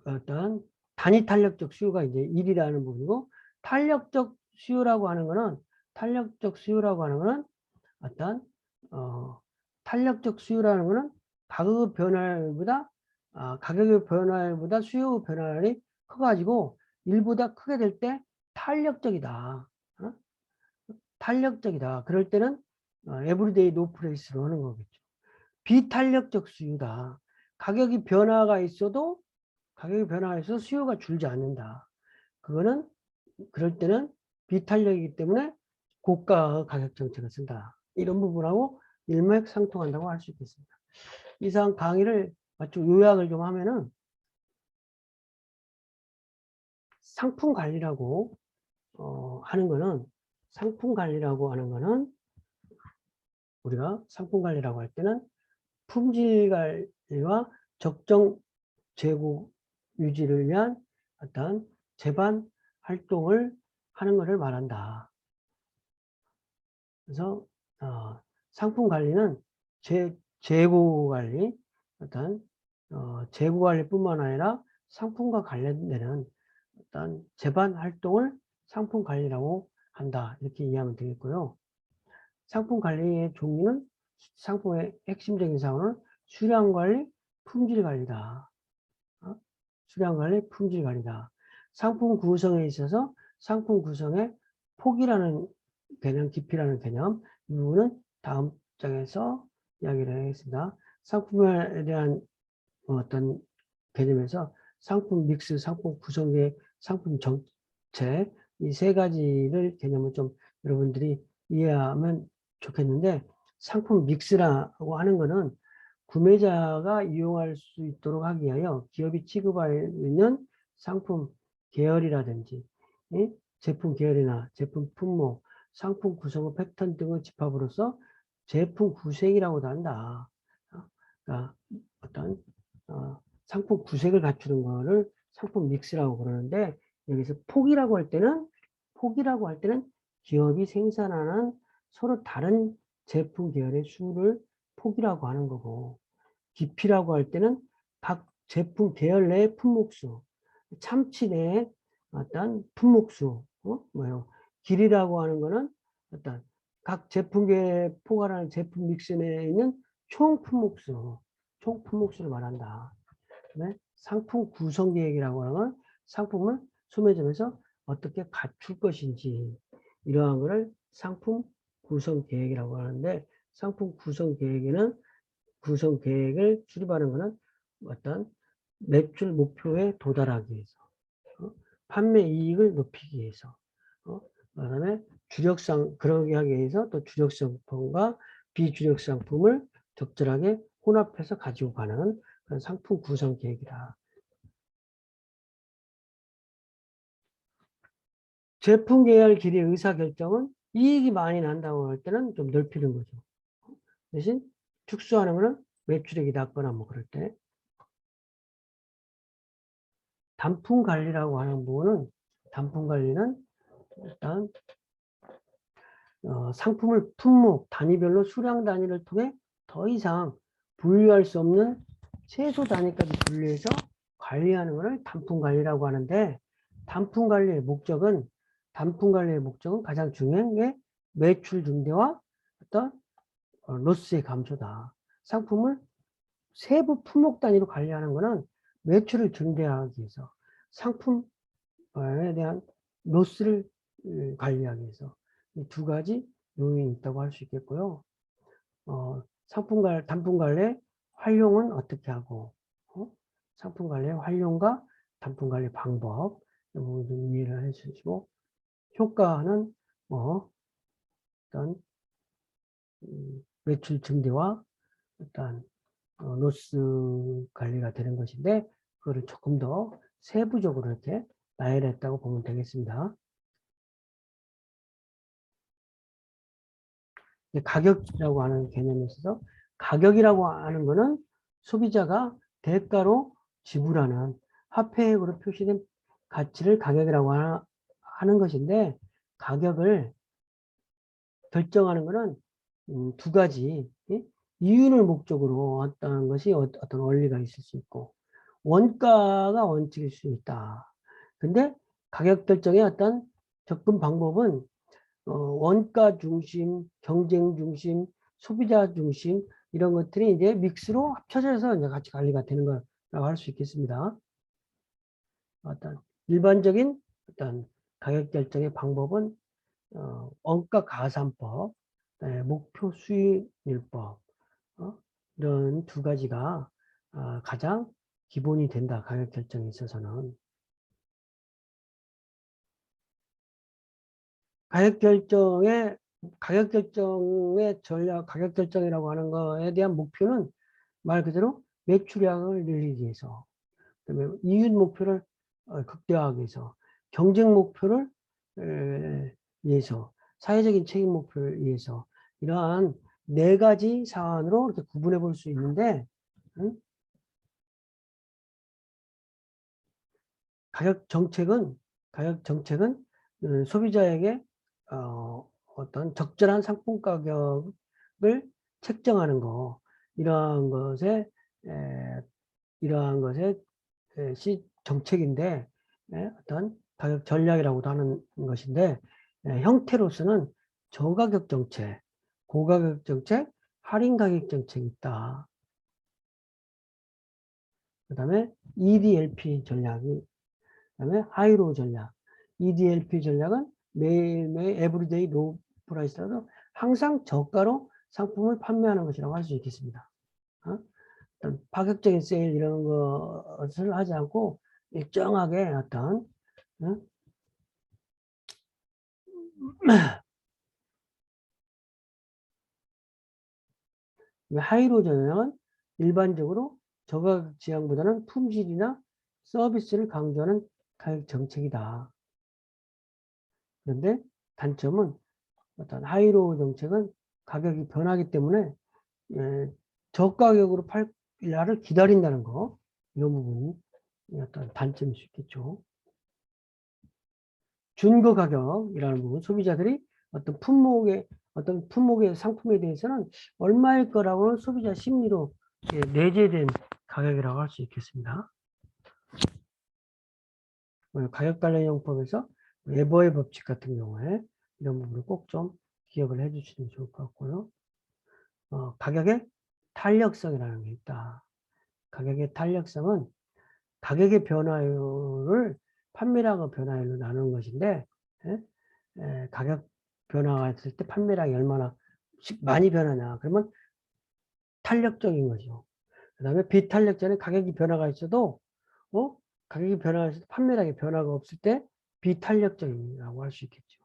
Speaker 1: 어떤 단위 탄력적 수요가 이제 1이라는 부분이고, 탄력적 수요라고 하는 거는 어떤 탄력적 수요라는 거는 가격의 변화율보다 수요 변화율이 커가지고 1보다 크게 될 때 탄력적이다. 탄력적이다. 그럴 때는 에브리데이 노프레이스로 하는 거겠죠. 비탄력적 수요다. 가격이 변화가 있어도 수요가 줄지 않는다. 그럴 때는 비탄력이기 때문에 고가 가격 정책을 쓴다. 이런 부분하고 일맥상통한다고 할 수 있겠습니다. 이상 강의를 좀 요약을 좀 하면은 상품 관리라고 하는 거는 우리가 상품 관리라고 할 때는 품질 관리와 적정 재고 유지를 위한 어떤 제반 활동을 하는 것을 말한다. 그래서 상품 관리는 재고 관리, 어떤 재고 관리뿐만 아니라 상품과 관련되는 어떤 제반 활동을 상품 관리라고 한다. 이렇게 이해하면 되겠고요. 상품 관리의 종류는 상품의 핵심적인 사항은 수량 관리, 품질 관리다. 수량 관리, 품질 관리다. 상품 구성에 있어서 상품 구성의 폭이라는 개념, 깊이라는 개념, 이 부분은 다음 장에서 이야기를 하겠습니다. 상품에 대한 어떤 개념에서 상품 믹스, 상품 구성계, 상품 정책, 이 세 가지를 개념을 좀 여러분들이 이해하면 좋겠는데, 상품 믹스라고 하는 거는 구매자가 이용할 수 있도록 하기 위하여 기업이 취급하고 있는 상품 계열이라든지 제품 계열이나 제품 품목, 상품 구성의 패턴 등의 집합으로서 제품 구색이라고도 한다. 그러니까 어떤 상품 구색을 갖추는 거를 상품 믹스라고 그러는데, 여기서 폭이라고 할 때는 기업이 생산하는 서로 다른 제품 계열의 수를 폭이라고 하는 거고, 깊이라고 할 때는 각 제품 계열 내의 품목수, 참치 내의 어떤 품목수, 뭐요? 길이라고 하는 거는 어떤 각 제품계에 포괄하는 제품 믹스 내에 있는 총 품목수를 말한다. 그다음에 상품 구성 계획이라고 하는 건 상품을 소매점에서 어떻게 갖출 것인지, 이러한 것을 상품 구성 계획이라고 하는데, 상품 구성 계획에는 구성 계획을 수립하는 것은 어떤 매출 목표에 도달하기 위해서, 판매 이익을 높이기 위해서, 그다음에 그러게 하기 위해서 또 주력 상품과 비주력 상품을 적절하게 혼합해서 가지고 가는 그런 상품 구성 계획이다. 제품 계열 길이 의사결정은 이익이 많이 난다고 할 때는 좀 넓히는 거죠. 대신 축소하는 거는 매출액이 낮거나 뭐 그럴 때. 단품 관리라고 하는 부분은, 단품 관리는 일단 상품을 품목 단위별로 수량 단위를 통해 더 이상 분류할 수 없는 최소 단위까지 분류해서 관리하는 것을 단품 관리라고 하는데, 단품 관리의 목적은 가장 중요한 게 매출 증대와 어떤 로스의 감소다. 상품을 세부 품목 단위로 관리하는 것은 매출을 증대하기 위해서, 상품에 대한 로스를 관리하기 위해서, 이 두 가지 요인이 있다고 할 수 있겠고요. 단품 관리 활용은 어떻게 하고, 상품 관리 활용과 단품 관리 방법, 이 부분 좀 이해를 해주시고, 효과는 뭐 어떤 매출 증대와 어떤 로스 관리가 되는 것인데, 그거를 조금 더 세부적으로 이렇게 나열했다고 보면 되겠습니다. 가격이라고 하는 개념에 있어서, 가격이라고 하는 것은 소비자가 대가로 지불하는 화폐액으로 표시된 가치를 가격이라고 하는 것인데, 가격을 결정하는 것은 두 가지, 이윤을 목적으로 했다는 것이 어떤 원리가 있을 수 있고, 원가가 원칙일 수 있다. 근데 가격 결정의 어떤 접근 방법은 원가 중심, 경쟁 중심, 소비자 중심, 이런 것들이 이제 믹스로 합쳐져서 이제 같이 관리가 되는 거라고 할 수 있겠습니다. 어떤 일반적인 어떤 가격 결정의 방법은 원가 가산법, 목표 수익률법, 이런 두 가지가 가장 기본이 된다. 가격 결정에 있어서는. 가격 결정의 전략, 가격 결정이라고 하는 거에 대한 목표는 말 그대로 매출량을 늘리기 위해서, 그다음에 이윤 목표를 극대화하기 위해서, 경쟁 목표를 위해서, 사회적인 책임 목표를 위해서, 이러한 네 가지 사안으로 이렇게 구분해 볼 수 있는데, 가격 정책은 소비자에게 어떤 적절한 상품 가격을 책정하는 거, 이러한 것에 정책인데, 어떤 가격 전략이라고도 하는 것인데, 형태로서는 저가격 정책, 고가격 정책, 할인 가격 정책이 있다. 그 다음에 EDLP 전략이, 그 다음에 하이로우 전략. EDLP 전략은 매일매일 에브리데이 로우 프라이스라도 항상 저가로 상품을 판매하는 것이라고 할 수 있겠습니다. 어떤 파격적인 세일 이런 것을 하지 않고 일정하게 어떤 하이로우 전략은 일반적으로 저가격 지향보다는 품질이나 서비스를 강조하는 가격 정책이다. 그런데 단점은 어떤 하이로우 정책은 가격이 변하기 때문에 저가격으로 팔 날을 기다린다는 거, 이런 부분이 어떤 단점일 수 있겠죠. 준거 가격이라는 부분, 소비자들이 어떤 품목의 상품에 대해서는 얼마일 거라고는 소비자 심리로 내재된 가격이라고 할 수 있겠습니다. 가격 관련 용법에서 웨버의 법칙 같은 경우에 이런 부분을 꼭 좀 기억을 해 주시면 좋을 것 같고요. 가격의 탄력성이라는 게 있다. 가격의 탄력성은 가격의 변화율을 판매량의 변화율로 나누는 것인데, 가격 변화가 있을 때 판매량이 얼마나 많이 변하냐, 그러면 탄력적인 거죠. 그 다음에 비탄력적인 가격이 변화가 있어도 가격이 변화가 있을 때 판매량의 변화가 없을 때 비탄력적이라고 할 수 있겠죠.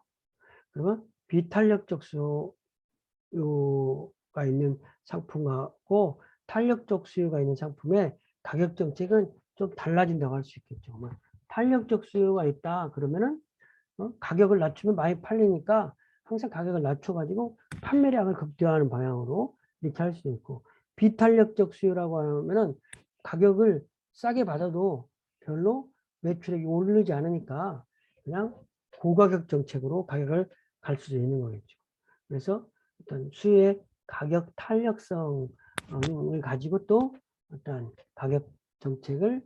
Speaker 1: 그러면 비탄력적 수요가 있는 상품하고 탄력적 수요가 있는 상품의 가격 정책은 좀 달라진다고 할 수 있겠죠. 탄력적 수요가 있다 그러면은 가격을 낮추면 많이 팔리니까 항상 가격을 낮춰가지고 판매량을 극대화하는 방향으로 이렇게 할 수도 있고, 비탄력적 수요라고 하면은 가격을 싸게 받아도 별로 매출액이 오르지 않으니까 그냥 고가격 정책으로 가격을 갈 수도 있는 거겠죠. 그래서 어떤 수요의 가격 탄력성을 가지고 또 어떤 가격 정책을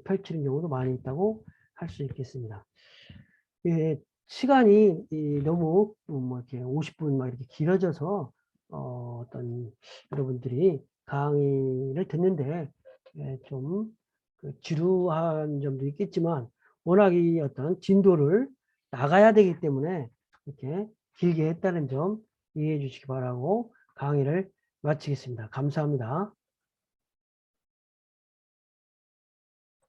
Speaker 1: 펼치는 경우도 많이 있다고 할 수 있겠습니다. 시간이 너무 이렇게 50분 막 이렇게 길어져서 어떤 여러분들이 강의를 듣는데 좀 지루한 점도 있겠지만 워낙 이 어떤 진도를 나가야 되기 때문에 이렇게 길게 했다는 점 이해해 주시기 바라고 강의를 마치겠습니다. 감사합니다.